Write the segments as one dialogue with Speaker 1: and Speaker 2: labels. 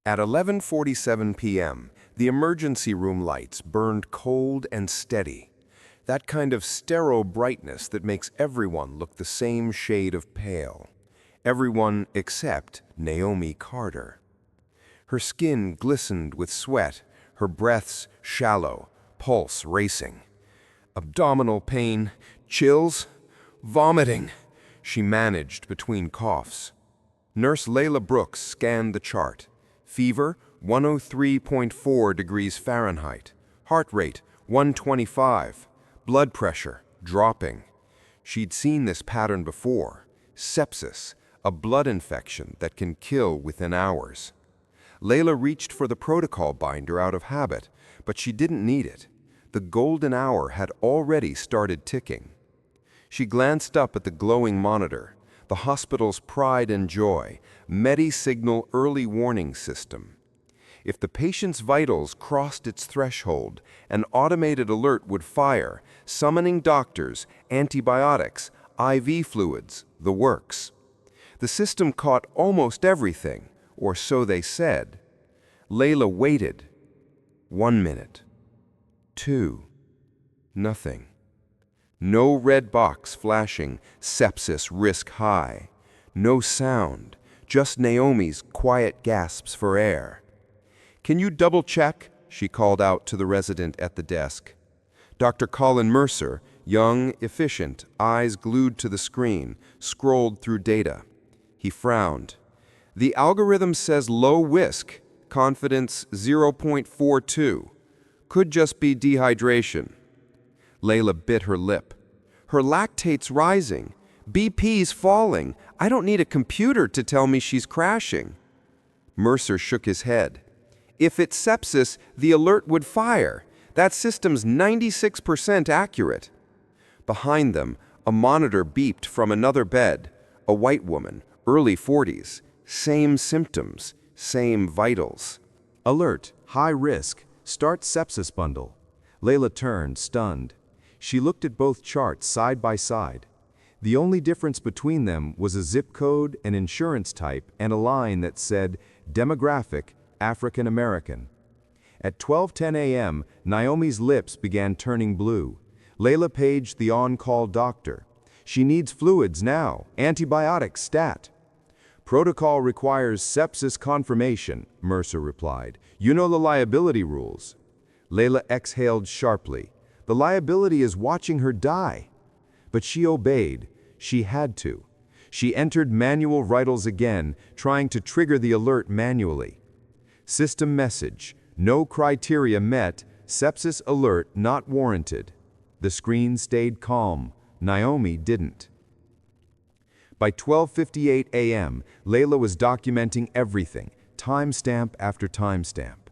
Speaker 1: At 11:47 p.m., the emergency room lights burned cold and steady. That kind of sterile brightness that makes everyone look the same shade of pale. Everyone except Naomi Carter. Her skin glistened with sweat, her breaths shallow, pulse racing. Abdominal pain, chills, vomiting, she managed between coughs. Nurse Layla Brooks scanned the chart. Fever, 103.4 degrees Fahrenheit. Heart rate, 125. Blood pressure, dropping. She'd seen this pattern before. Sepsis, a blood infection that can kill within hours. Layla reached for the protocol binder out of habit, but she didn't need it. The golden hour had already started ticking. She glanced up at the glowing monitor, the hospital's pride and joy, MediSignal early warning system. If the patient's vitals crossed its threshold, an automated alert would fire, summoning doctors, antibiotics, IV fluids, the works. The system caught almost everything, or so they said. Layla waited. 1 minute. 2. Nothing. No red box flashing, sepsis risk high. No sound, just Naomi's quiet gasps for air. "Can you double-check?" she called out to the resident at the desk. Dr. Colin Mercer, young, efficient, eyes glued to the screen, scrolled through data. He frowned. "The algorithm says low whisk, confidence 0.42. Could just be dehydration." Layla bit her lip. "Her lactate's rising. BP's falling. I don't need a computer to tell me she's crashing." Mercer shook his head. "If it's sepsis, the alert would fire. That system's 96% accurate." Behind them, a monitor beeped from another bed. A white woman, early 40s. Same symptoms, same vitals.
Speaker 2: "Alert, high risk, start sepsis bundle." Layla turned, stunned. She looked at both charts side by side. The only difference between them was a zip code, an insurance type, and a line that said, "Demographic, African American." At 12:10 a.m., Naomi's lips began turning blue. Layla paged the on-call doctor. "She needs fluids now, antibiotics stat." "Protocol requires sepsis confirmation," Mercer replied. "You know the liability rules." Layla exhaled sharply. The liability is watching her die. But she obeyed. She had to. She entered manual vitals again, trying to trigger the alert manually. System message: no criteria met, sepsis alert not warranted. The screen stayed calm. Naomi didn't. By 12:58 a.m., Layla was documenting everything, timestamp after timestamp.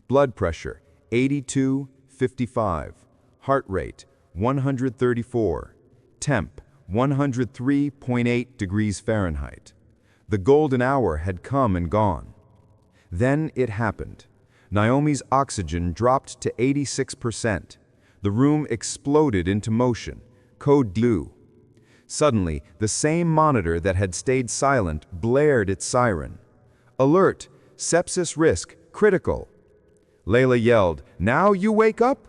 Speaker 2: Blood pressure, 82/55. Heart rate, 134. Temp, 103.8 degrees Fahrenheit. The golden hour had come and gone. Then it happened. Naomi's oxygen dropped to 86%. The room exploded into motion. Code blue. Suddenly, the same monitor that had stayed silent blared its siren. "Alert! Sepsis risk, critical!" Layla yelled, "Now you wake up?"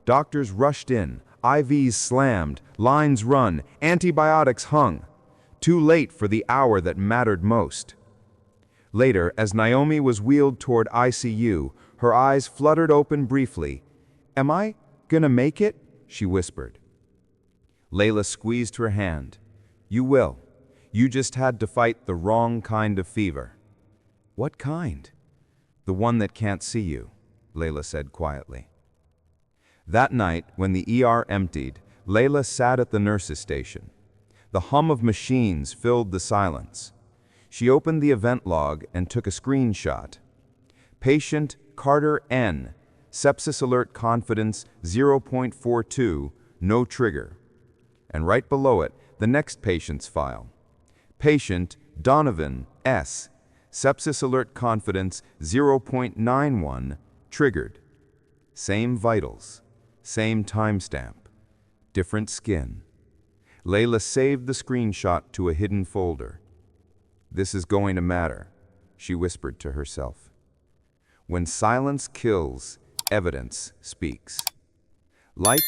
Speaker 2: Doctors rushed in, IVs slammed, lines run, antibiotics hung. Too late for the hour that mattered most. Later, as Naomi was wheeled toward ICU, her eyes fluttered open briefly. "Am I gonna make it?" she whispered. Layla squeezed her hand. "You will. You just had to fight the wrong kind of fever." "What kind?" "The one that can't see you," Layla said quietly. That night, when the ER emptied, Layla sat at the nurse's station. The hum of machines filled the silence. She opened the event log and took a screenshot. Patient Carter N. Sepsis alert confidence 0.42, no trigger. And right below it, the next patient's file. Patient Donovan S. Sepsis alert confidence 0.91, triggered. Same vitals, same timestamp, different skin. Layla saved the screenshot to a hidden folder. "This is going to matter," she whispered to herself. When silence kills, evidence speaks. Like,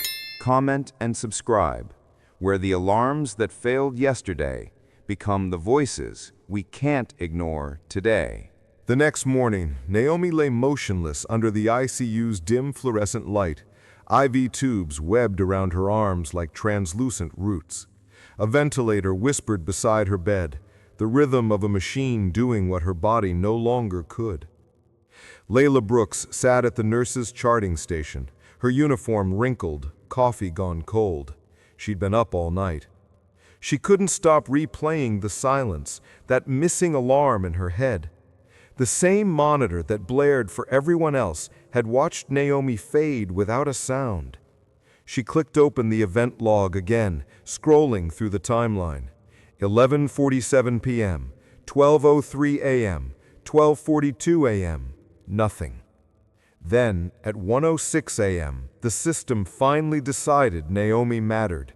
Speaker 2: comment, and subscribe, where the alarms that failed yesterday become the voices we can't ignore today.
Speaker 1: The next morning, Naomi lay motionless under the ICU's dim fluorescent light, IV tubes webbed around her arms like translucent roots. A ventilator whispered beside her bed, the rhythm of a machine doing what her body no longer could. Layla Brooks sat at the nurse's charting station, her uniform wrinkled, coffee gone cold. She'd been up all night. She couldn't stop replaying the silence, that missing alarm in her head. The same monitor that blared for everyone else had watched Naomi fade without a sound. She clicked open the event log again, scrolling through the timeline. 11:47 p.m., 12:03 a.m., 12:42 a.m., nothing. Then, at 1:06 a.m., the system finally decided Naomi mattered.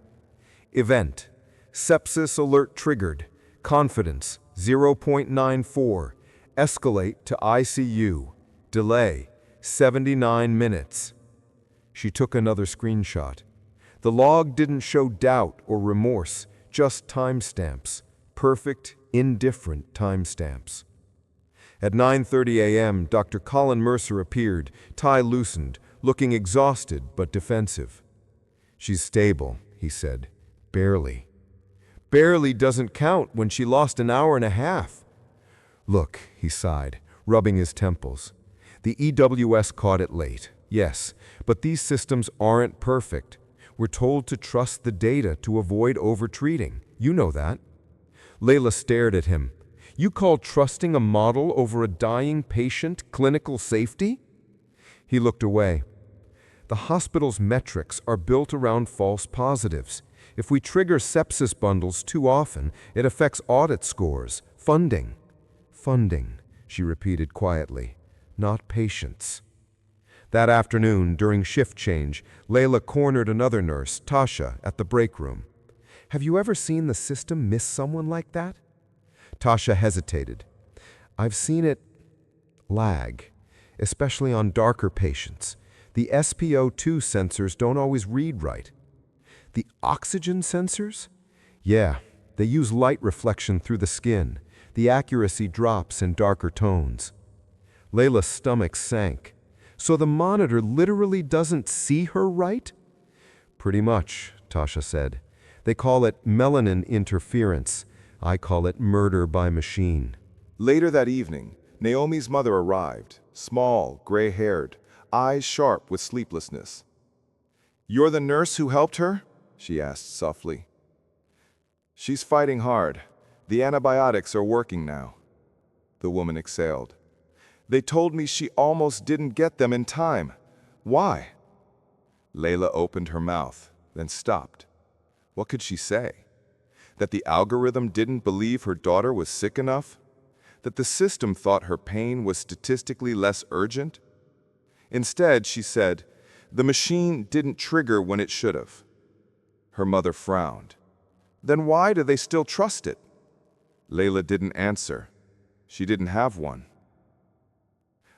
Speaker 1: Event: sepsis alert triggered, confidence 0.94, escalate to ICU, delay 79 minutes. She took another screenshot. The log didn't show doubt or remorse, just timestamps, perfect, indifferent timestamps. At 9:30 a.m., Dr. Colin Mercer appeared, tie loosened, looking exhausted but defensive. "She's stable," he said. "Barely." "Barely doesn't count when she lost an hour and a half." "Look," he sighed, rubbing his temples. "The EWS caught it late, yes, but these systems aren't perfect. We're told to trust the data to avoid overtreating. You know that." Layla stared at him. "You call trusting a model over a dying patient clinical safety?" He looked away. "The hospital's metrics are built around false positives. If we trigger sepsis bundles too often, it affects audit scores, funding." "Funding," she repeated quietly, "not patients." That afternoon, during shift change, Layla cornered another nurse, Tasha, at the break room. "Have you ever seen the system miss someone like that?" Tasha hesitated. "I've seen it lag, especially on darker patients. The SpO2 sensors don't always read right." "The oxygen sensors?" "Yeah, they use light reflection through the skin. The accuracy drops in darker tones." Layla's stomach sank. "So the monitor literally doesn't see her right?" "Pretty much," Tasha said. "They call it melanin interference. I call it murder by machine."
Speaker 3: Later that evening, Naomi's mother arrived, small, gray-haired, eyes sharp with sleeplessness. "You're the nurse who helped her?" she asked softly. "She's fighting hard. The antibiotics are working now." The woman exhaled. "They told me she almost didn't get them in time. Why?" Layla opened her mouth, then stopped. What could she say? That the algorithm didn't believe her daughter was sick enough? That the system thought her pain was statistically less urgent? Instead, she said, "The machine didn't trigger when it should have." Her mother frowned. "Then why do they still trust it?" Layla didn't answer. She didn't have one.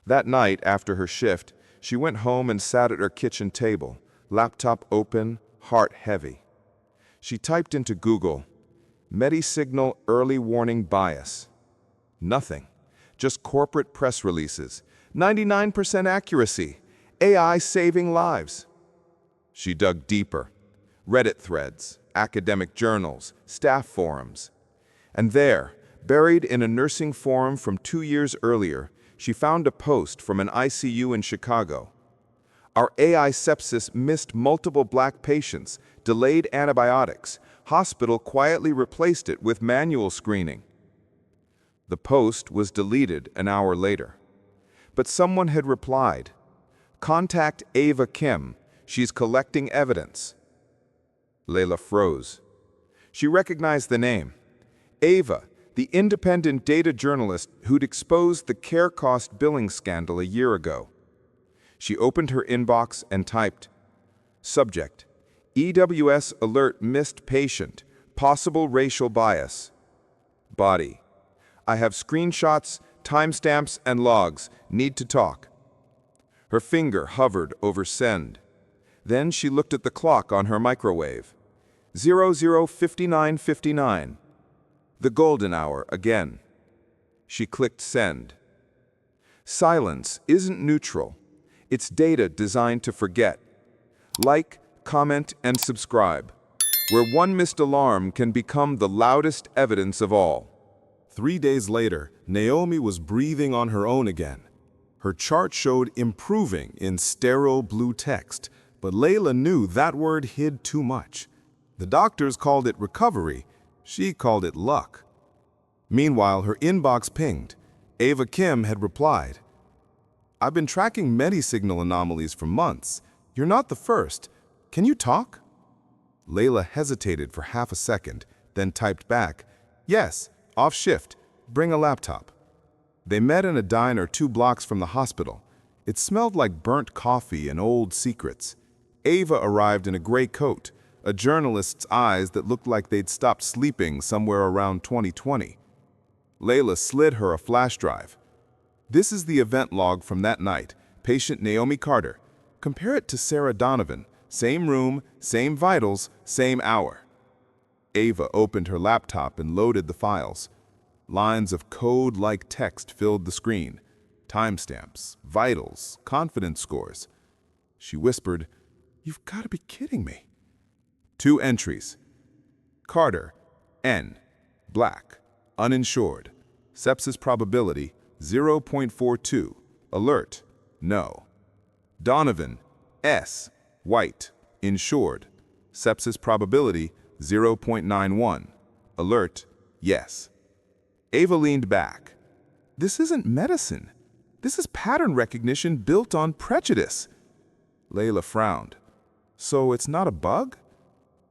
Speaker 3: That night, after her shift, she went home and sat at her kitchen table, laptop open, heart heavy. She typed into Google, "MediSignal early warning bias." Nothing. Just corporate press releases. 99% accuracy. AI saving lives. She dug deeper. Reddit threads, academic journals, staff forums. And there, buried in a nursing forum from 2 years earlier, she found a post from an ICU in Chicago. "Our AI sepsis missed multiple black patients, delayed antibiotics. Hospital quietly replaced it with manual screening." The post was deleted an hour later. But someone had replied, "Contact Ava Kim. She's collecting evidence." Layla froze. She recognized the name. Ava, the independent data journalist who'd exposed the care cost billing scandal a year ago. She opened her inbox and typed, "Subject, EWS alert missed patient, possible racial bias." Body, "I have screenshots, timestamps, and logs. Need to talk." Her finger hovered over send. Then she looked at the clock on her microwave. 00:59:59. The golden hour again. She clicked send. Silence isn't neutral. It's data designed to forget. Like, comment, and subscribe, where one missed alarm can become the loudest evidence of all.
Speaker 4: 3 days later, Naomi was breathing on her own again. Her chart showed improving in sterile blue text, but Layla knew that word hid too much. The doctors called it recovery. She called it luck. Meanwhile, her inbox pinged. Ava Kim had replied, "I've been tracking MediSignal anomalies for months. You're not the first. Can you talk?" Layla hesitated for half a second, then typed back, "Yes, off shift. Bring a laptop." They met in a diner 2 blocks from the hospital. It smelled like burnt coffee and old secrets. Ava arrived in a gray coat, a journalist's eyes that looked like they'd stopped sleeping somewhere around 2020. Layla slid her a flash drive. "This is the event log from that night. Patient Naomi Carter. Compare it to Sarah Donovan. Same room, same vitals, same hour." Ava opened her laptop and loaded the files. Lines of code-like text filled the screen. Timestamps, vitals, confidence scores. She whispered, "You've got to be kidding me." 2 entries. Carter, N, black, uninsured. Sepsis probability, 0.42. Alert, no. Donovan, S, white, insured. Sepsis probability, 0.91. Alert, yes. Ava leaned back. "This isn't medicine. This is pattern recognition built on prejudice." Layla frowned. "So it's not a bug?"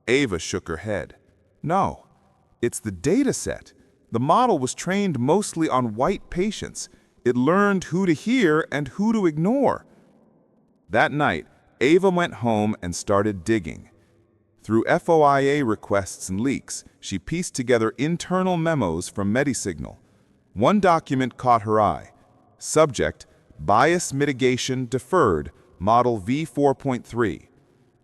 Speaker 4: Ava shook her head. "No, it's the data set. The model was trained mostly on white patients. It learned who to hear and who to ignore." That night, Ava went home and started digging. Through FOIA requests and leaks, she pieced together internal memos from MediSignal. One document caught her eye. Subject, bias mitigation deferred, model V4.3.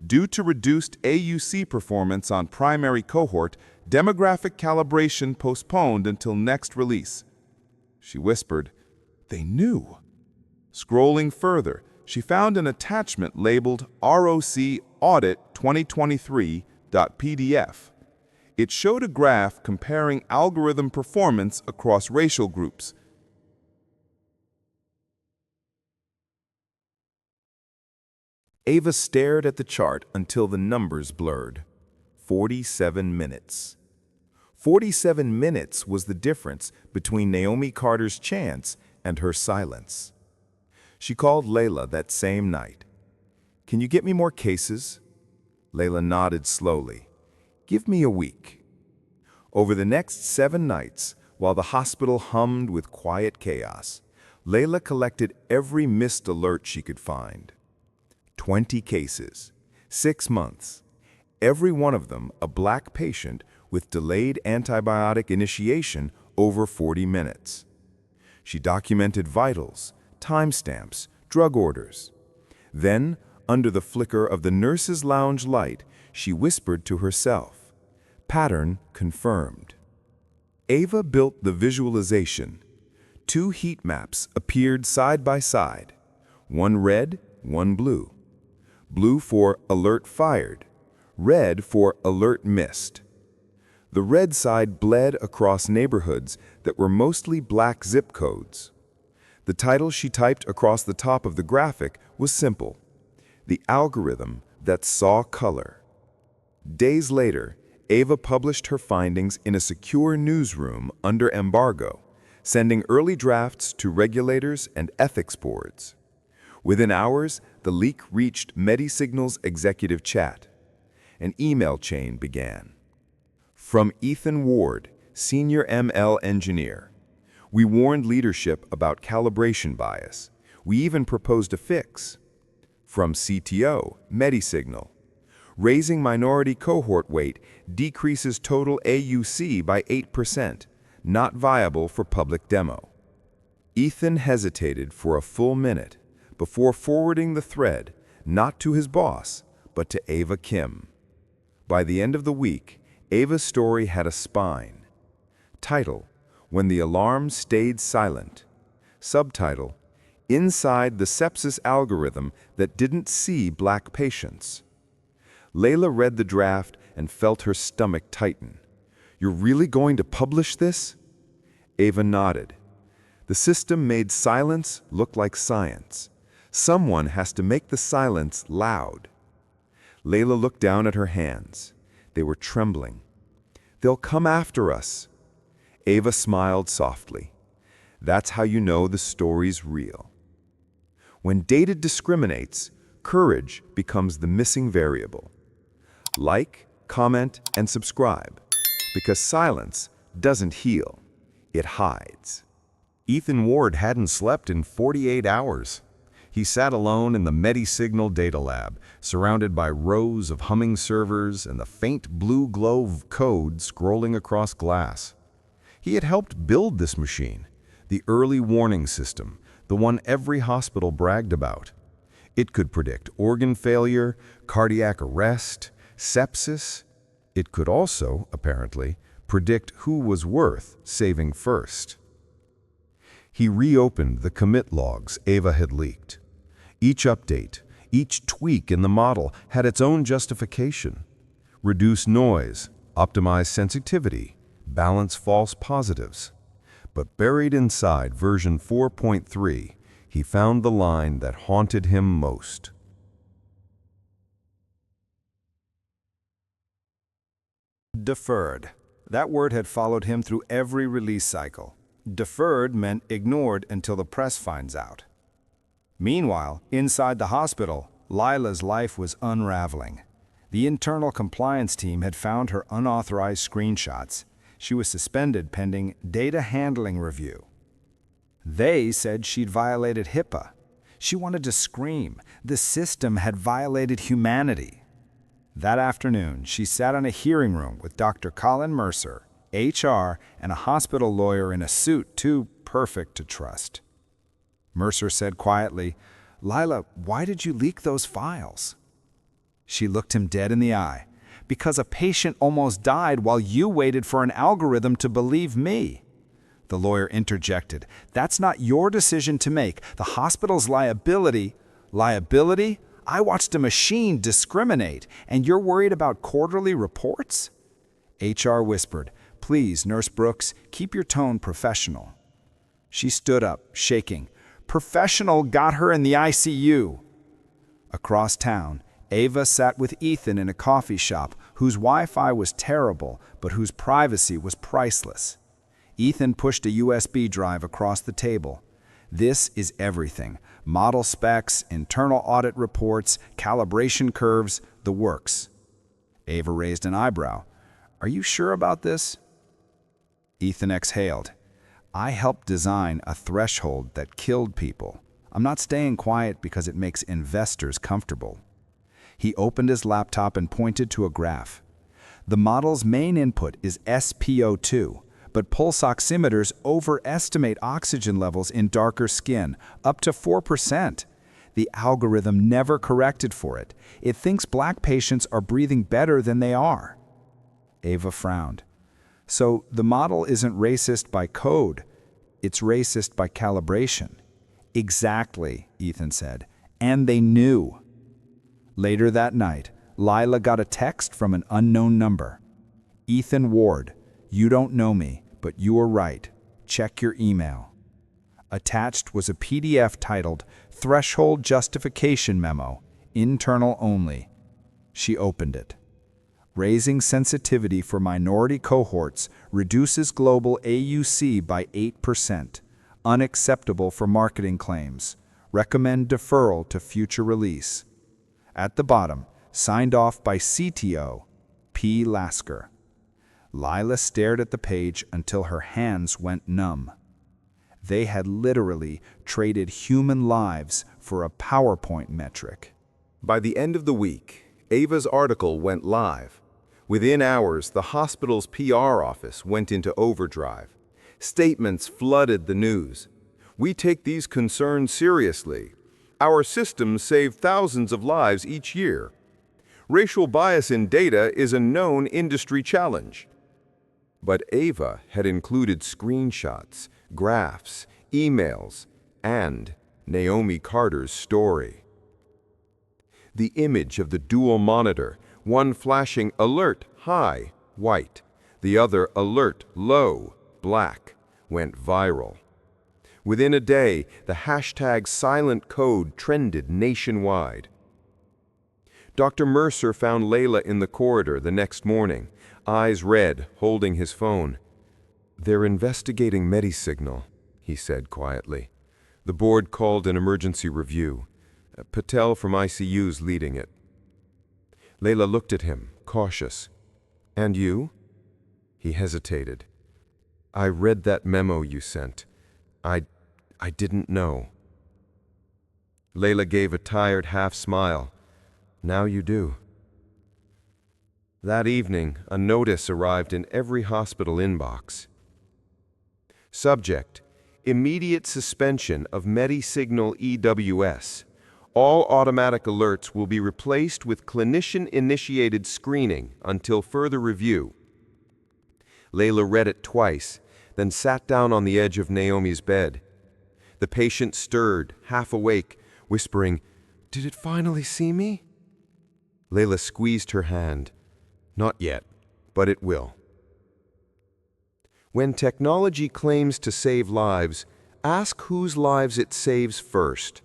Speaker 4: Due to reduced AUC performance on primary cohort, demographic calibration postponed until next release. She whispered, "They knew." Scrolling further, she found an attachment labeled ROC Audit 2023.pdf. It showed a graph comparing algorithm performance across racial groups.
Speaker 2: Ava stared at the chart until the numbers blurred. 47 minutes. 47 minutes was the difference between Naomi Carter's chance and her silence. She called Layla that same night. "Can you get me more cases?" Layla nodded slowly. "Give me a week." Over the next 7 nights, while the hospital hummed with quiet chaos, Layla collected every missed alert she could find. 20 cases, 6 months, every one of them a black patient with delayed antibiotic initiation over 40 minutes. She documented vitals, timestamps, drug orders. Then, under the flicker of the nurse's lounge light, she whispered to herself, "Pattern confirmed." Ava built the visualization. 2 heat maps appeared side by side, one red, one blue. Blue for alert fired, red for alert missed. The red side bled across neighborhoods that were mostly black zip codes. The title she typed across the top of the graphic was simple: "The algorithm that saw color." Days later, Ava published her findings in a secure newsroom under embargo, sending early drafts to regulators and ethics boards. Within hours, the leak reached MediSignal's executive chat. An email chain began. From Ethan Ward, senior ML engineer. "We warned leadership about calibration bias. We even proposed a fix." From CTO, MediSignal. "Raising minority cohort weight decreases total AUC by 8%, not viable for public demo." Ethan hesitated for a full minute, before forwarding the thread, not to his boss, but to Ava Kim. By the end of the week, Ava's story had a spine. Title: When the Alarm Stayed Silent. Subtitle: Inside the Sepsis Algorithm That Didn't See Black Patients. Layla read the draft and felt her stomach tighten. "You're really going to publish this?" Ava nodded. The system made silence look like science. Someone has to make the silence loud. Layla looked down at her hands. They were trembling. "They'll come after us." Ava smiled softly. "That's how you know the story's real." When data discriminates, courage becomes the missing variable. Like, comment, and subscribe, because silence doesn't heal, it hides.
Speaker 4: Ethan Ward hadn't slept in 48 hours. He sat alone in the MediSignal data lab, surrounded by rows of humming servers and the faint blue glow of code scrolling across glass. He had helped build this machine, the early warning system, the one every hospital bragged about. It could predict organ failure, cardiac arrest, sepsis. It could also, apparently, predict who was worth saving first. He reopened the commit logs Ava had leaked. Each update, each tweak in the model had its own justification. Reduce noise, optimize sensitivity, balance false positives. But buried inside version 4.3, he found the line that haunted him most.
Speaker 5: Deferred. That word had followed him through every release cycle. Deferred meant ignored until the press finds out. Meanwhile, inside the hospital, Lila's life was unraveling. The internal compliance team had found her unauthorized screenshots. She was suspended pending data handling review. They said she'd violated HIPAA. She wanted to scream. The system had violated humanity. That afternoon, she sat in a hearing room with Dr. Colin Mercer, HR, and a hospital lawyer in a suit too perfect to trust. Mercer said quietly, "Lila, why did you leak those files?" She looked him dead in the eye. "Because a patient almost died while you waited for an algorithm to believe me." The lawyer interjected, "That's not your decision to make. The hospital's liability." "Liability? I watched a machine discriminate, and you're worried about quarterly reports?" HR whispered, "Please, Nurse Brooks, keep your tone professional." She stood up, shaking. "Professional got her in the ICU." Across town, Ava sat with Ethan in a coffee shop whose Wi-Fi was terrible, but whose privacy was priceless. Ethan pushed a USB drive across the table. "This is everything. Model specs, internal audit reports, calibration curves, the works." Ava raised an eyebrow. "Are you sure about this?" Ethan exhaled. "I helped design a threshold that killed people. I'm not staying quiet because it makes investors comfortable." He opened his laptop and pointed to a graph. "The model's main input is SpO2, but pulse oximeters overestimate oxygen levels in darker skin, up to 4%. The algorithm never corrected for it. It thinks black patients are breathing better than they are." Ava frowned. "So the model isn't racist by code, it's racist by calibration." "Exactly," Ethan said. "And they knew." Later that night, Lila got a text from an unknown number. "Ethan Ward, you don't know me, but you are right. Check your email." Attached was a PDF titled Threshold Justification Memo, Internal Only. She opened it. "Raising sensitivity for minority cohorts reduces global AUC by 8%. Unacceptable for marketing claims. Recommend deferral to future release." At the bottom, signed off by CTO, P. Lasker. Lila stared at the page until her hands went numb. They had literally traded human lives for a PowerPoint metric.
Speaker 1: By the end of the week, Ava's article went live. Within hours, the hospital's PR office went into overdrive. Statements flooded the news. "We take these concerns seriously." Our systems save thousands of lives each year. Racial bias in data is a known industry challenge. But Ava had included screenshots, graphs, emails, and Naomi Carter's story. The image of the dual monitor, one flashing alert high, white, the other alert low, black, went viral. Within a day, the hashtag silent code trended nationwide. Dr. Mercer found Layla in the corridor the next morning, eyes red, holding his phone. "They're investigating MediSignal," he said quietly. "The board called an emergency review. Patel from ICU's leading it." Layla looked at him, cautious. "And you?" He hesitated. "I read that memo you sent. I didn't know." Layla gave a tired half-smile. "Now you do." That evening, a notice arrived in every hospital inbox. Subject: immediate suspension of MediSignal EWS. All automatic alerts will be replaced with clinician-initiated screening until further review. Layla read it twice, then sat down on the edge of Naomi's bed. The patient stirred, half awake, whispering, "Did it finally see me?" Layla squeezed her hand. "Not yet, but it will." When technology claims to save lives, ask whose lives it saves first.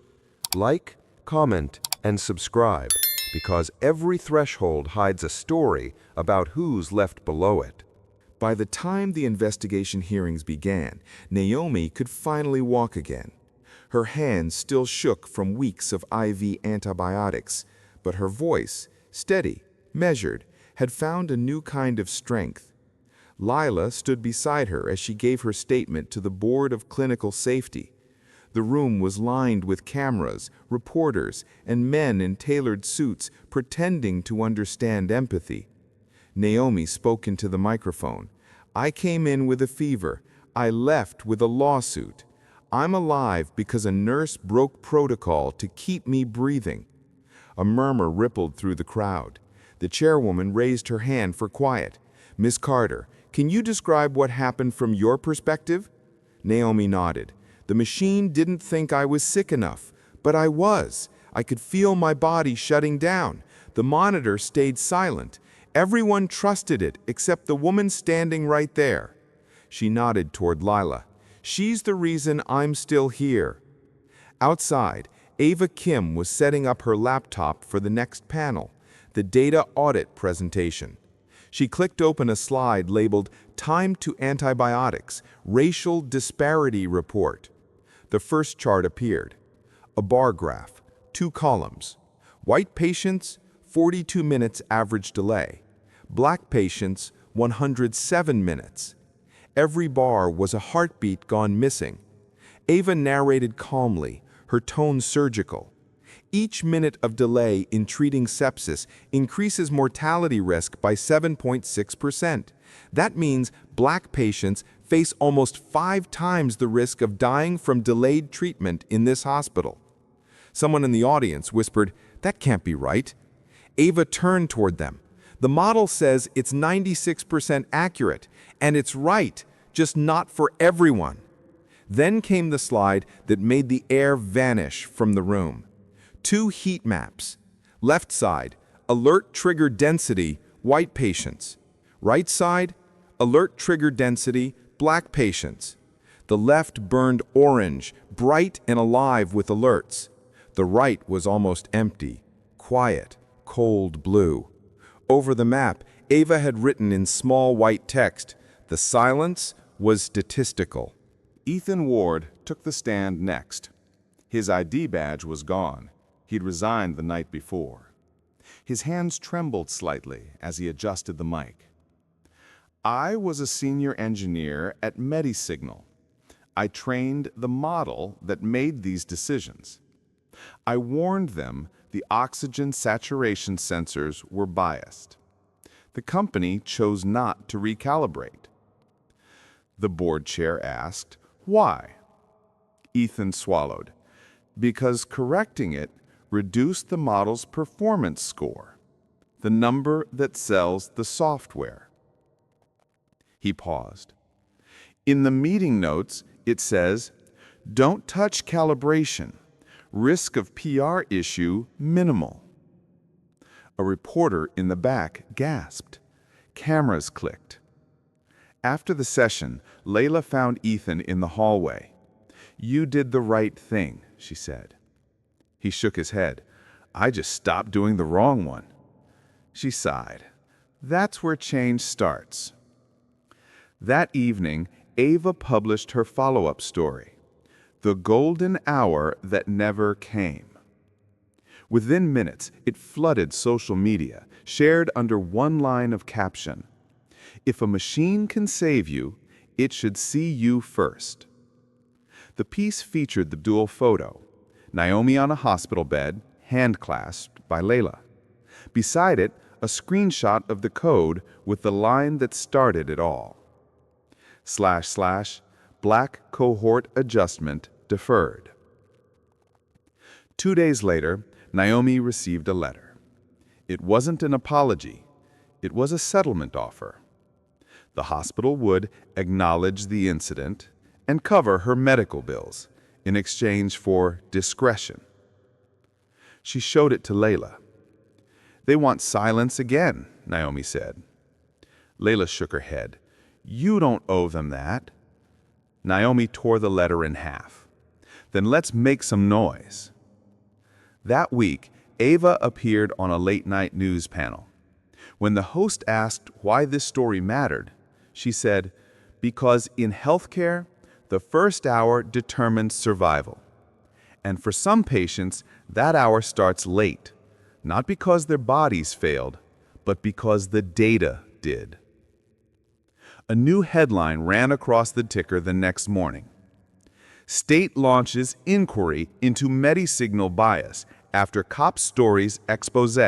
Speaker 1: Like, comment, and subscribe, because every threshold hides a story about who's left below it.
Speaker 3: By the time the investigation hearings began, Naomi could finally walk again. Her hands still shook from weeks of IV antibiotics, but her voice, steady, measured, had found a new kind of strength. Lila stood beside her as she gave her statement to the Board of Clinical Safety. The room was lined with cameras, reporters, and men in tailored suits pretending to understand empathy. Naomi spoke into the microphone. "I came in with a fever. I left with a lawsuit. I'm alive because a nurse broke protocol to keep me breathing." A murmur rippled through the crowd. The chairwoman raised her hand for quiet. "Miss Carter, can you describe what happened from your perspective?" Naomi nodded. "The machine didn't think I was sick enough, but I was. I could feel my body shutting down. The monitor stayed silent. Everyone trusted it except the woman standing right there." She nodded toward Lila. "She's the reason I'm still here." Outside, Ava Kim was setting up her laptop for the next panel, the data audit presentation. She clicked open a slide labeled "Time to Antibiotics, Racial Disparity Report." The first chart appeared. A bar graph, 2 columns. White patients, 42 minutes average delay. Black patients, 107 minutes. Every bar was a heartbeat gone missing. Ava narrated calmly, her tone surgical. Each minute of delay in treating sepsis increases mortality risk by 7.6%. That means Black patients face almost 5 times the risk of dying from delayed treatment in this hospital. Someone in the audience whispered, "That can't be right." Ava turned toward them. "The model says it's 96% accurate, and it's right, just not for everyone." Then came the slide that made the air vanish from the room. 2 heat maps. Left side, alert trigger density, white patients. Right side, alert trigger density, Black patients. The left burned orange, bright and alive with alerts. The right was almost empty, quiet, cold blue. Over the map, Ava had written in small white text, "The silence was statistical."
Speaker 4: Ethan Ward took the stand next. His ID badge was gone. He'd resigned the night before. His hands trembled slightly as he adjusted the mic. "I was a senior engineer at MediSignal. I trained the model that made these decisions. I warned them the oxygen saturation sensors were biased. The company chose not to recalibrate." The board chair asked, "Why?" Ethan swallowed.
Speaker 3: Because correcting it reduced the model's performance score, the number that sells the software. He paused. In the meeting notes, it says, "Don't touch calibration. Risk of PR issue minimal." A reporter in the back gasped. Cameras clicked. After the session, Layla found Ethan in the hallway. "You did the right thing," she said. He shook his head. "I just stopped doing the wrong one." She sighed. "That's where change starts." That evening, Ava published her follow-up story, "The Golden Hour That Never Came." Within minutes, it flooded social media, shared under one line of caption: "If a machine can save you, it should see you first." The piece featured the dual photo, Naomi on a hospital bed, hand-clasped by Layla. Beside it, a screenshot of the code with the line that started it all. / black cohort adjustment deferred. 2 days later, Naomi received a letter. It wasn't an apology. It was a settlement offer. The hospital would acknowledge the incident and cover her medical bills in exchange for discretion. She showed it to Layla. "They want silence again," Naomi said. Layla shook her head. "You don't owe them that." Naomi tore the letter in half. "Then let's make some noise." That week, Ava appeared on a late-night news panel. When the host asked why this story mattered, she said, "Because in healthcare, the first hour determines survival. And for some patients, that hour starts late, not because their bodies failed, but because the data did." A new headline ran across the ticker the next morning. State launches inquiry into MediSignal bias after cop stories expose.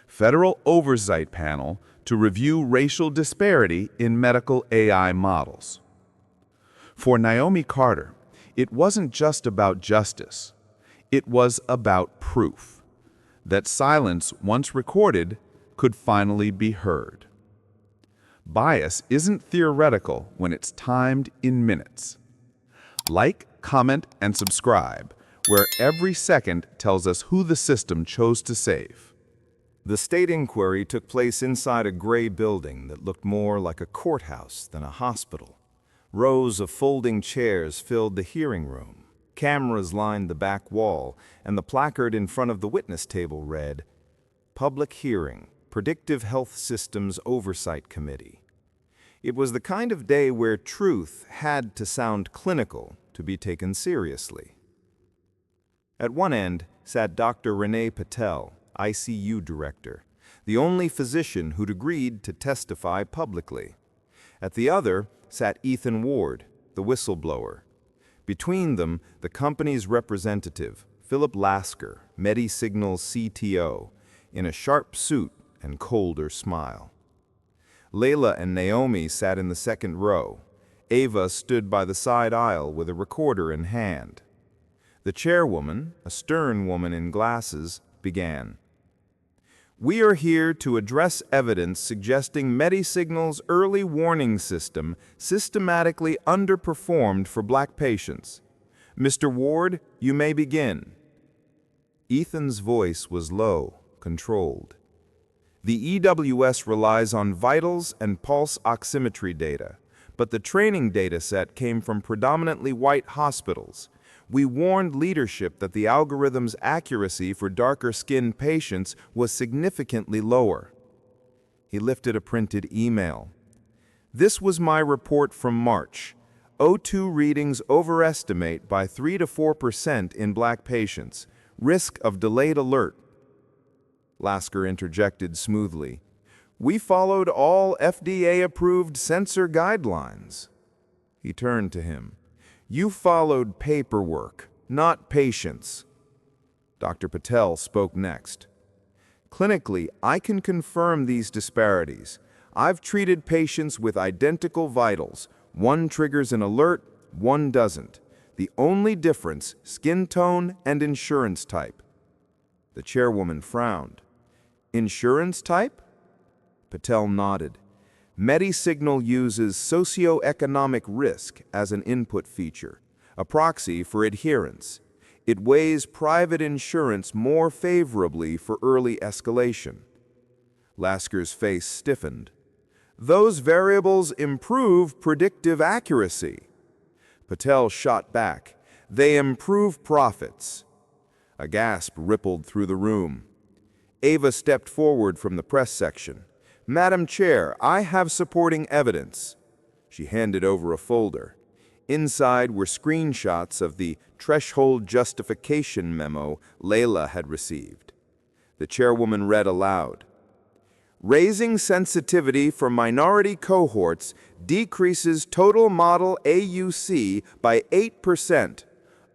Speaker 3: Federal oversight panel to review racial disparity in medical AI models. For Naomi Carter, it wasn't just about justice. It was about proof that silence, once recorded, could finally be heard. Bias isn't theoretical when it's timed in minutes. Like, comment, and subscribe, where every second tells us who the system chose to save.
Speaker 5: The state inquiry took place inside a gray building that looked more like a courthouse than a hospital. Rows of folding chairs filled the hearing room. Cameras lined the back wall, and the placard in front of the witness table read, "Public Hearing, Predictive Health Systems Oversight Committee." It was the kind of day where truth had to sound clinical to be taken seriously. At one end sat Dr. Renee Patel, ICU director, the only physician who'd agreed to testify publicly. At the other sat Ethan Ward, the whistleblower. Between them, the company's representative, Philip Lasker, MediSignal's CTO, in a sharp suit and colder smile. Layla and Naomi sat in the second row. Ava stood by the side aisle with a recorder in hand. The chairwoman, a stern woman in glasses, began. "We are here to address evidence suggesting MediSignal's early warning system systematically underperformed for Black patients. Mr. Ward, you may begin." Ethan's voice was low, controlled. "The EWS relies on vitals and pulse oximetry data, but the training data set came from predominantly white hospitals. We warned leadership that the algorithm's accuracy for darker-skinned patients was significantly lower." He lifted a printed email. "This was my report from March. O2 readings overestimate by 3 to 4% in Black patients. Risk of delayed alert." Lasker interjected smoothly. "We followed all FDA-approved sensor guidelines." He turned to him. "You followed paperwork, not patients." Dr. Patel spoke next. "Clinically, I can confirm these disparities. I've treated patients with identical vitals. One triggers an alert, one doesn't.
Speaker 1: The only difference, skin tone and insurance type. The chairwoman frowned. Insurance type? Patel nodded. MediSignal uses socioeconomic risk as an input feature, a proxy for adherence. It weighs private insurance more favorably for early escalation. Lasker's face stiffened. Those variables improve predictive accuracy. Patel shot back. They improve profits. A gasp rippled through the room. Ava stepped forward from the press section. Madam Chair, I have supporting evidence. She handed over a folder. Inside were screenshots of the threshold justification memo Layla had received. The chairwoman read aloud. Raising sensitivity for minority cohorts decreases total model AUC by 8%.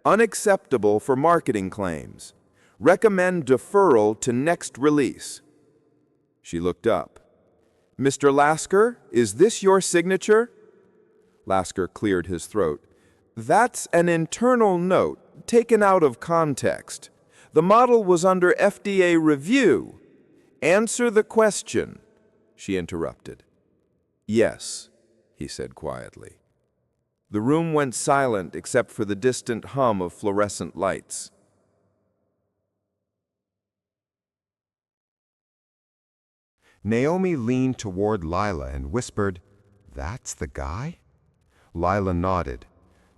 Speaker 1: Unacceptable for marketing claims. Recommend deferral to next release. She looked up. Mr. Lasker, is this your signature? Lasker cleared his throat. That's an internal note, taken out of context. The model was under FDA review. Answer the question, she interrupted. Yes, he said quietly. The room went silent except for the distant hum of fluorescent lights.
Speaker 2: Naomi leaned toward Lila and whispered, "That's the guy?" Lila nodded.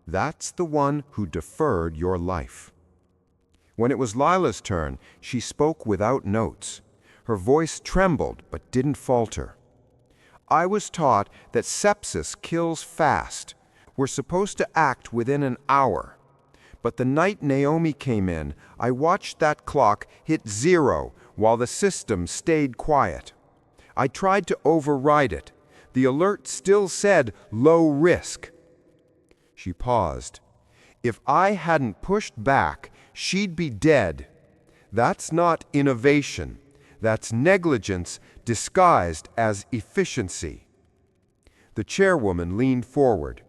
Speaker 2: "That's the one who deferred your life." When it was Lila's turn, she spoke without notes. Her voice trembled but didn't falter. "I was taught that sepsis kills fast. We're supposed to act within an hour. But the night Naomi came in, I watched that clock hit 0 while the system stayed quiet. I tried to override it. The alert still said low risk." She paused. "If I hadn't pushed back, she'd be dead. That's not innovation. That's negligence disguised as efficiency." The chairwoman leaned forward.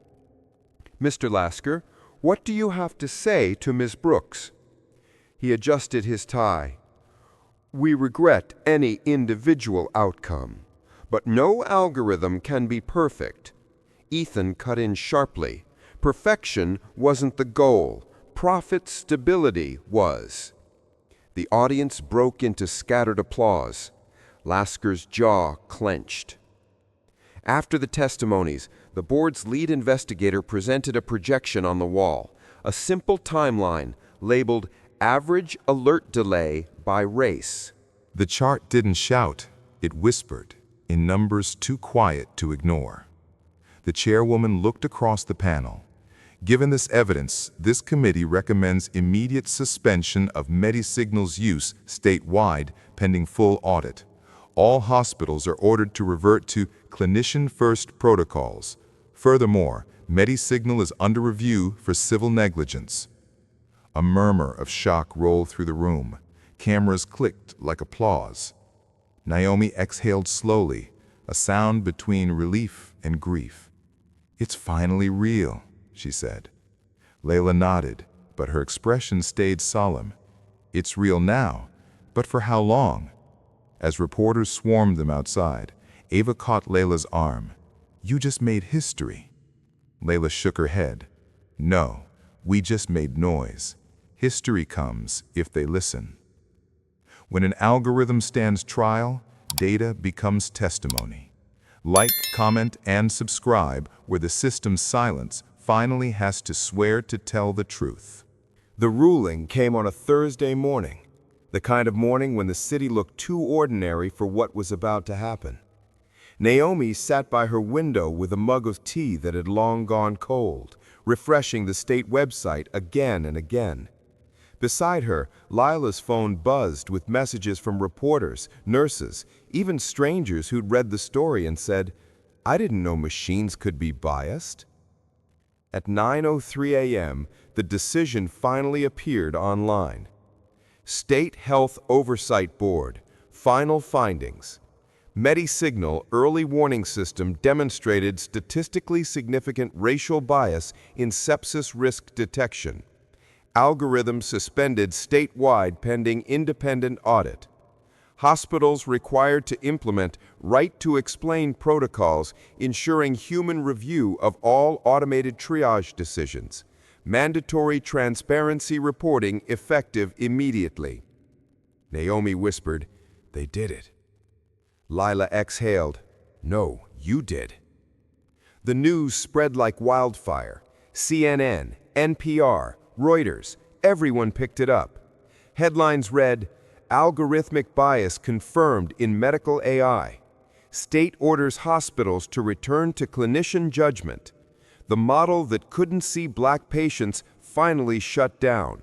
Speaker 2: "Mr. Lasker, what do you have to say to Miss Brooks?" He adjusted his tie. "We regret any individual outcome, but no algorithm can be perfect." Ethan cut in sharply. "Perfection wasn't the goal. Profit stability was." The audience broke into scattered applause. Lasker's jaw clenched. After the testimonies, the board's lead investigator presented a projection on the wall, a simple timeline labeled Average Alert Delay by Race.
Speaker 3: The chart didn't shout, it whispered, in numbers too quiet to ignore. The chairwoman looked across the panel. Given this evidence, this committee recommends immediate suspension of MediSignal's use statewide pending full audit. All hospitals are ordered to revert to clinician-first protocols. Furthermore, MediSignal is under review for civil negligence. A murmur of shock rolled through the room. Cameras clicked like applause. Naomi exhaled slowly, a sound between relief and grief. "It's finally real," she said. Layla nodded, but her expression stayed solemn. "It's real now, but for how long?" As reporters swarmed them outside, Ava caught Layla's arm. "You just made history." Layla shook her head. "No, we just made noise. History comes if they listen." When an algorithm stands trial, data becomes testimony. Like, comment, and subscribe where the system's silence finally has to swear to tell the truth.
Speaker 1: The ruling came on a Thursday morning, the kind of morning when the city looked too ordinary for what was about to happen. Naomi sat by her window with a mug of tea that had long gone cold, refreshing the state website again and again. Beside her, Lila's phone buzzed with messages from reporters, nurses, even strangers who'd read the story and said, "I didn't know machines could be biased." At 9:03 a.m., the decision finally appeared online. State Health Oversight Board, final findings. MediSignal early warning system demonstrated statistically significant racial bias in sepsis risk detection. Algorithm suspended statewide pending independent audit. Hospitals required to implement right-to-explain protocols ensuring human review of all automated triage decisions. Mandatory transparency reporting effective immediately. Naomi whispered, "They did it." Lila exhaled, "No, you did." The news spread like wildfire. CNN, NPR, Reuters, everyone picked it up. Headlines read, "Algorithmic bias confirmed in medical AI. State orders hospitals to return to clinician judgment. The model that couldn't see black patients finally shut down."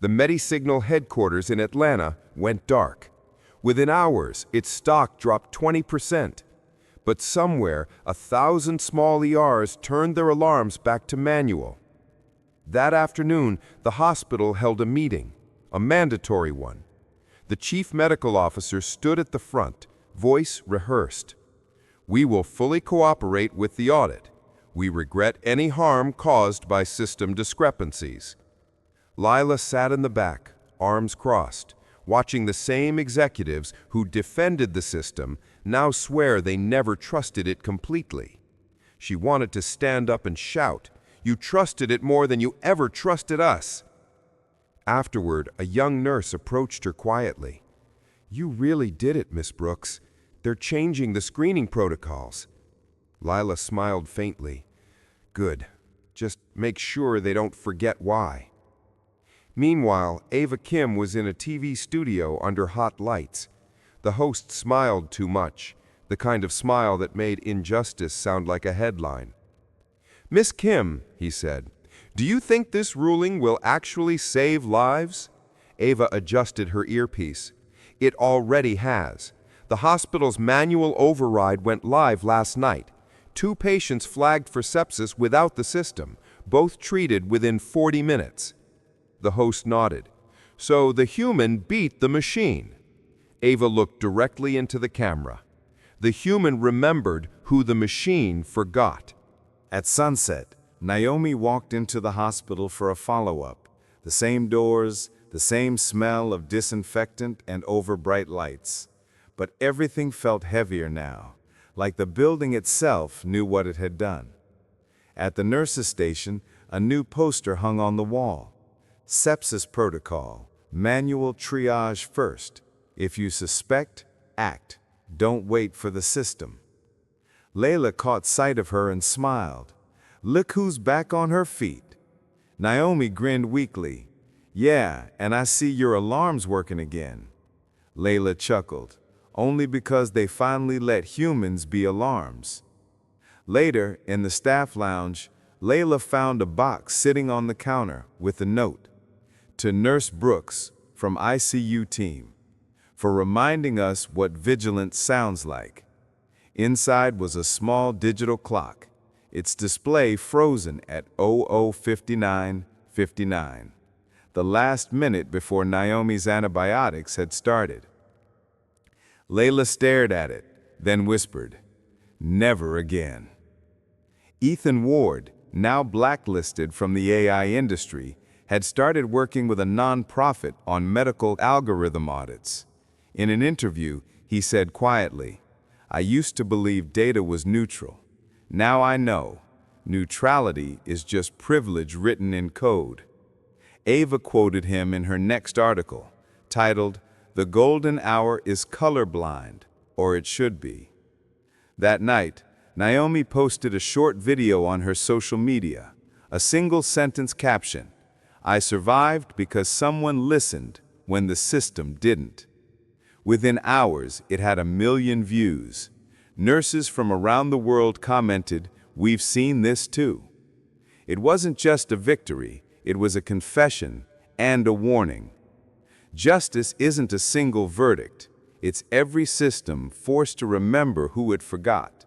Speaker 1: The MediSignal headquarters in Atlanta went dark. Within hours, its stock dropped 20%. But somewhere, 1,000 small ERs turned their alarms back to manual. That afternoon, the hospital held a meeting, a mandatory one. The chief medical officer stood at the front, voice rehearsed. "We will fully cooperate with the audit. We regret any harm caused by system discrepancies." Lila sat in the back, arms crossed, watching the same executives who defended the system now swear they never trusted it completely. She wanted to stand up and shout, "You trusted it more than you ever trusted us." Afterward, a young nurse approached her quietly. "You really did it, Miss Brooks. They're changing the screening protocols." Lila smiled faintly. "Good. Just make sure they don't forget why." Meanwhile, Ava Kim was in a TV studio under hot lights. The host smiled too much, the kind of smile that made injustice sound like a headline. "Miss Kim," he said, "do you think this ruling will actually save lives?" Ava adjusted her earpiece. "It already has. The hospital's manual override went live last night. 2 patients flagged for sepsis without the system, both treated within 40 minutes. The host nodded. "So the human beat the machine." Ava looked directly into the camera. The human remembered who the machine forgot.
Speaker 5: At sunset, Naomi walked into the hospital for a follow-up. The same doors, the same smell of disinfectant and overbright lights. But everything felt heavier now, like the building itself knew what it had done. At the nurse's station, a new poster hung on the wall. Sepsis protocol, manual triage first. If you suspect, act. Don't wait for the system. Layla caught sight of her and smiled. "Look who's back on her feet." Naomi grinned weakly. "Yeah, and I see your alarm's working again." Layla chuckled, only because they finally let humans be alarms. Later, in the staff lounge, Layla found a box sitting on the counter with a note. "To Nurse Brooks, from ICU team, for reminding us what vigilance sounds like." Inside was a small digital clock, its display frozen at 00:59:59, the last minute before Naomi's antibiotics had started. Layla stared at it, then whispered, "Never again." Ethan Ward, now blacklisted from the AI industry, had started working with a nonprofit on medical algorithm audits. In an interview, he said quietly, "I used to believe data was neutral. Now I know. Neutrality is just privilege written in code." Ava quoted him in her next article, titled, "The Golden Hour is Colorblind, or it should be." That night, Naomi posted a short video on her social media, a single-sentence caption, "I survived because someone listened when the system didn't." Within hours, it had 1 million views. Nurses from around the world commented, "We've seen this too." It wasn't just a victory, it was a confession and a warning. Justice isn't a single verdict, it's every system forced to remember who it forgot.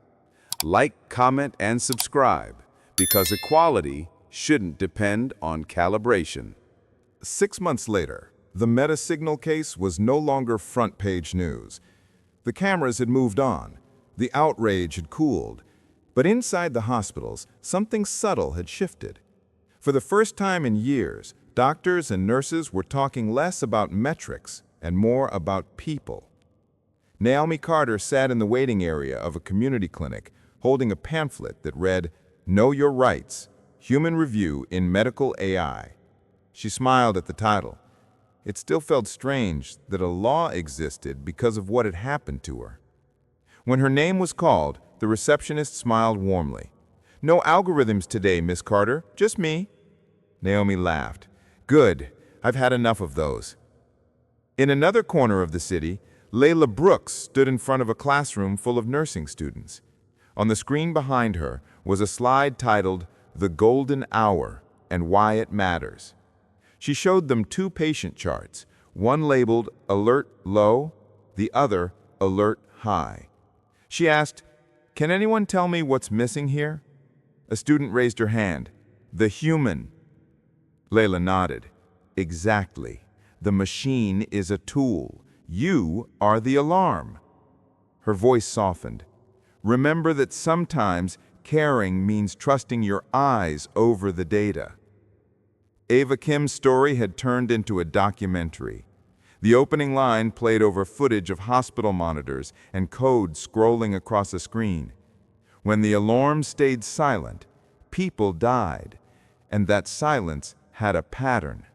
Speaker 5: Like, comment, and subscribe, because equality shouldn't depend on calibration.
Speaker 3: 6 months later, the MediSignal case was no longer front-page news. The cameras had moved on. The outrage had cooled. But inside the hospitals, something subtle had shifted. For the first time in years, doctors and nurses were talking less about metrics and more about people. Naomi Carter sat in the waiting area of a community clinic, holding a pamphlet that read, "Know Your Rights, Human Review in Medical AI." She smiled at the title. It still felt strange that a law existed because of what had happened to her. When her name was called, the receptionist smiled warmly. "No algorithms today, Miss Carter, just me." Naomi laughed. "Good, I've had enough of those." In another corner of the city, Layla Brooks stood in front of a classroom full of nursing students. On the screen behind her was a slide titled, "The Golden Hour and Why It Matters." She showed them two patient charts, one labeled Alert Low, the other Alert High. She asked, "Can anyone tell me what's missing here?" A student raised her hand. "The human." Layla nodded. "Exactly. The machine is a tool. You are the alarm." Her voice softened. "Remember that sometimes caring means trusting your eyes over the data." Ava Kim's story had turned into a documentary. The opening line played over footage of hospital monitors and code scrolling across a screen. When the alarm stayed silent, people died, and that silence had a pattern.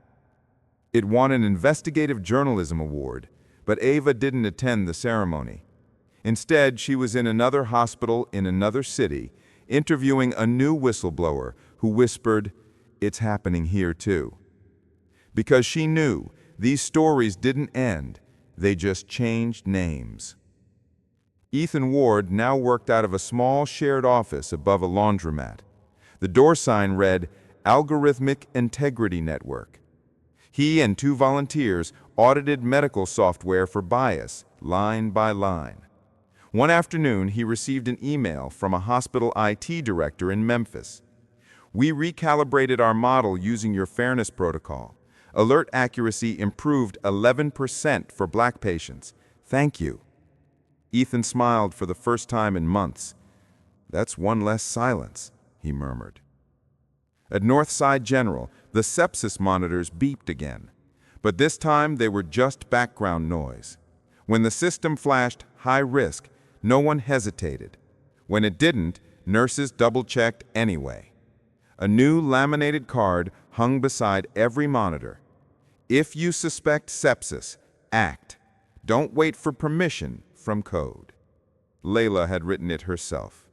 Speaker 3: It won an investigative journalism award, but Ava didn't attend the ceremony. Instead, she was in another hospital in another city, interviewing a new whistleblower who whispered, "It's happening here too." Because she knew these stories didn't end, they just changed names. Ethan Ward now worked out of a small shared office above a laundromat. The door sign read, "Algorithmic Integrity Network." He and two volunteers audited medical software for bias, line by line. One afternoon, he received an email from a hospital IT director in Memphis. "We recalibrated our model using your fairness protocol. Alert accuracy improved 11% for Black patients. Thank you." Ethan smiled for the first time in months. "That's one less silence," he murmured. At Northside General, the sepsis monitors beeped again. But this time they were just background noise. When the system flashed high risk, no one hesitated. When it didn't, nurses double-checked anyway. A new laminated card hung beside every monitor. "If you suspect sepsis, act. Don't wait for permission from code." Layla had written it herself.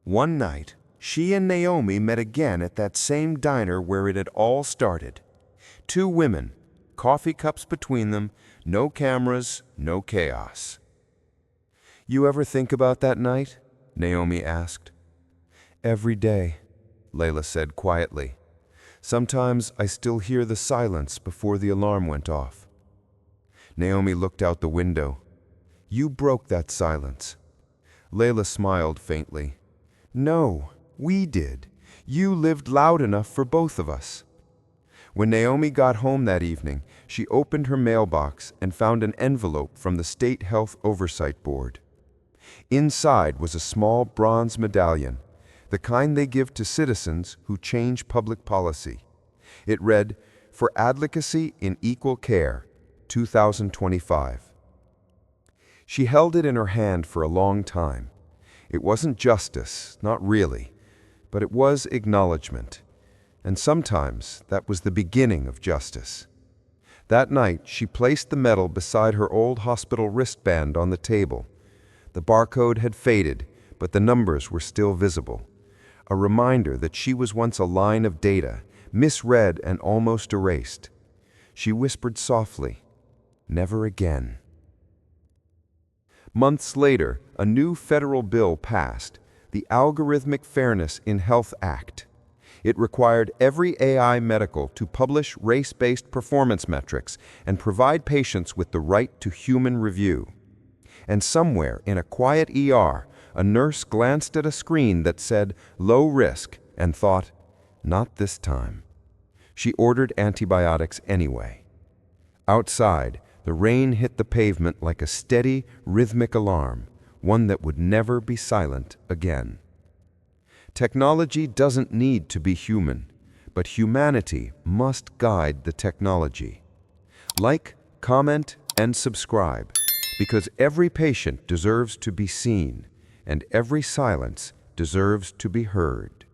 Speaker 1: One night, she and Naomi met again at that same diner where it had all started. Two women, coffee cups between them, no cameras, no chaos. "You ever think about that night?" Naomi asked. "Every day," Layla said quietly. "Sometimes I still hear the silence before the alarm went off." Naomi looked out the window. "You broke that silence." Layla smiled faintly. "No, we did. You lived loud enough for both of us." When Naomi got home that evening, she opened her mailbox and found an envelope from the State Health Oversight Board. Inside was a small bronze medallion, the kind they give to citizens who change public policy. It read, "For Advocacy in Equal Care, 2025. She held it in her hand for a long time. It wasn't justice, not really, but it was acknowledgement. And sometimes that was the beginning of justice. That night, she placed the medal beside her old hospital wristband on the table. The barcode had faded, but the numbers were still visible. A reminder that she was once a line of data, misread and almost erased. She whispered softly, "Never again." Months later, a new federal bill passed, the Algorithmic Fairness in Health Act. It required every AI medical to publish race-based performance metrics and provide patients with the right to human review. And somewhere in a quiet ER, a nurse glanced at a screen that said low risk and thought, "Not this time." She ordered antibiotics anyway. Outside, The rain hit the pavement like a steady, rhythmic alarm, one that would never be silent again. Technology doesn't need to be human, but humanity must guide the technology. Like, comment, and subscribe, because every patient deserves to be seen, and every silence deserves to be heard.